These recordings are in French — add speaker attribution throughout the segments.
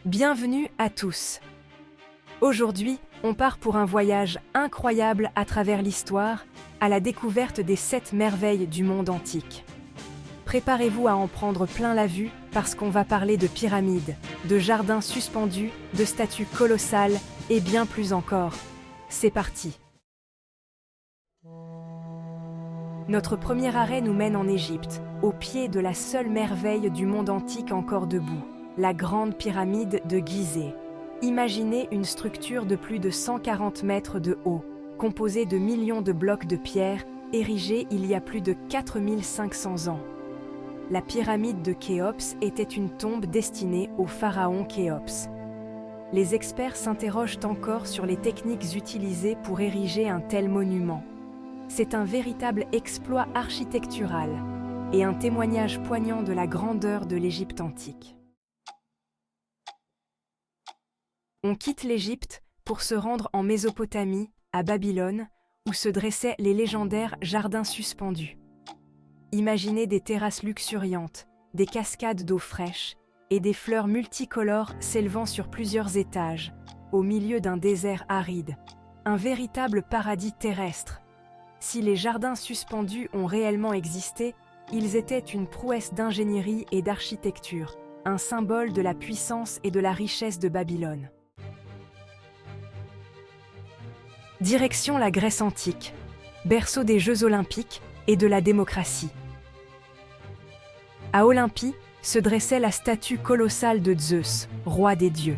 Speaker 1: Bienvenue à tous. Aujourd'hui, on part pour un voyage incroyable à travers l'histoire, à la découverte des 7 merveilles du monde antique. Préparez-vous à en prendre plein la vue parce qu'on va parler de pyramides, de jardins suspendus, de statues colossales et bien plus encore. C'est parti. Notre premier arrêt nous mène en Égypte, au pied de la seule merveille du monde antique encore debout, la grande pyramide de Gizeh. Imaginez une structure de plus de 140 mètres de haut, composée de millions de blocs de pierre, érigés il y a plus de 4500 ans. La pyramide de Khéops était une tombe destinée au pharaon Khéops. Les experts s'interrogent encore sur les techniques utilisées pour ériger un tel monument. C'est un véritable exploit architectural et un témoignage poignant de la grandeur de l'Égypte antique. On quitte l'Égypte pour se rendre en Mésopotamie, à Babylone, où se dressaient les légendaires jardins suspendus. Imaginez des terrasses luxuriantes, des cascades d'eau fraîche et des fleurs multicolores s'élevant sur plusieurs étages, au milieu d'un désert aride, un véritable paradis terrestre. Si les jardins suspendus ont réellement existé, ils étaient une prouesse d'ingénierie et d'architecture, un symbole de la puissance et de la richesse de Babylone. Direction la Grèce antique, berceau des Jeux olympiques et de la démocratie. À Olympie se dressait la statue colossale de Zeus, roi des dieux.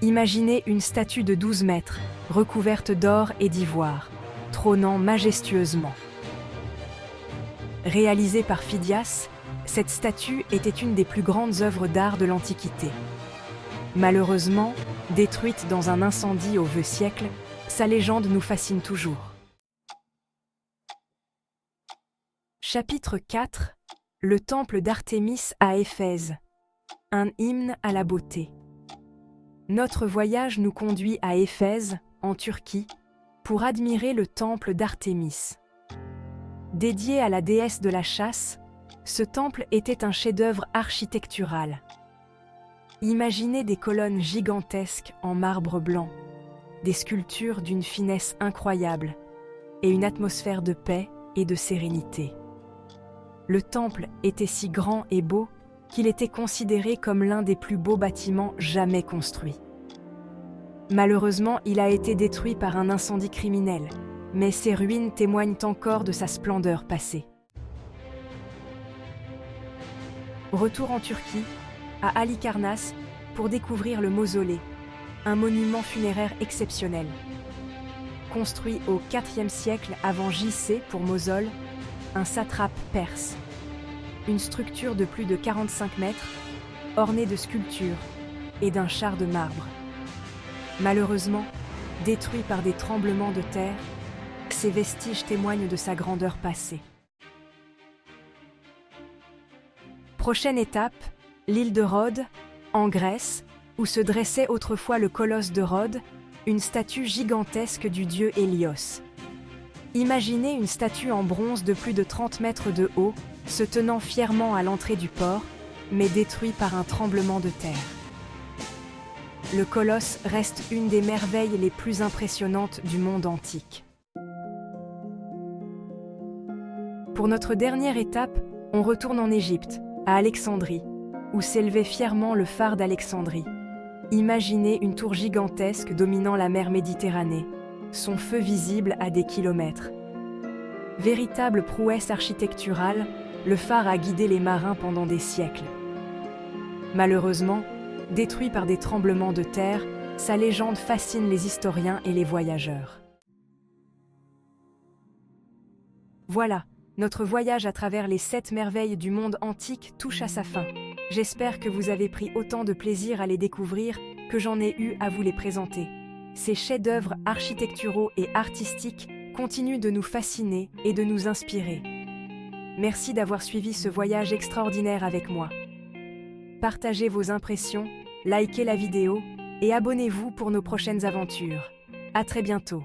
Speaker 1: Imaginez une statue de 12 mètres, recouverte d'or et d'ivoire, trônant majestueusement. Réalisée par Phidias, cette statue était une des plus grandes œuvres d'art de l'Antiquité. Malheureusement, détruite dans un incendie au vieux siècle, sa légende nous fascine toujours. Chapitre 4. Le temple d'Artémis à Éphèse. Un hymne à la beauté. Notre voyage nous conduit à Éphèse, en Turquie, pour admirer le temple d'Artémis. Dédié à la déesse de la chasse, ce temple était un chef-d'œuvre architectural. Imaginez des colonnes gigantesques en marbre blanc, des sculptures d'une finesse incroyable et une atmosphère de paix et de sérénité. Le temple était si grand et beau qu'il était considéré comme l'un des plus beaux bâtiments jamais construits. Malheureusement, il a été détruit par un incendie criminel, mais ses ruines témoignent encore de sa splendeur passée. Retour en Turquie, à Halikarnas, pour découvrir le mausolée, un monument funéraire exceptionnel. Construit au IVe siècle avant J.C. pour Mosol, un satrape perse. Une structure de plus de 45 mètres, ornée de sculptures et d'un char de marbre. Malheureusement, détruit par des tremblements de terre, ces vestiges témoignent de sa grandeur passée. Prochaine étape, l'île de Rhodes, en Grèce, où se dressait autrefois le colosse de Rhodes, une statue gigantesque du dieu Hélios. Imaginez une statue en bronze de plus de 30 mètres de haut, se tenant fièrement à l'entrée du port, mais détruit par un tremblement de terre. Le colosse reste une des merveilles les plus impressionnantes du monde antique. Pour notre dernière étape, on retourne en Égypte, à Alexandrie, où s'élevait fièrement le phare d'Alexandrie. Imaginez une tour gigantesque dominant la mer Méditerranée, son feu visible à des kilomètres. Véritable prouesse architecturale, le phare a guidé les marins pendant des siècles. Malheureusement, détruit par des tremblements de terre, sa légende fascine les historiens et les voyageurs. Voilà, notre voyage à travers les 7 merveilles du monde antique touche à sa fin. J'espère que vous avez pris autant de plaisir à les découvrir que j'en ai eu à vous les présenter. Ces chefs-d'œuvre architecturaux et artistiques continuent de nous fasciner et de nous inspirer. Merci d'avoir suivi ce voyage extraordinaire avec moi. Partagez vos impressions, likez la vidéo et abonnez-vous pour nos prochaines aventures. À très bientôt.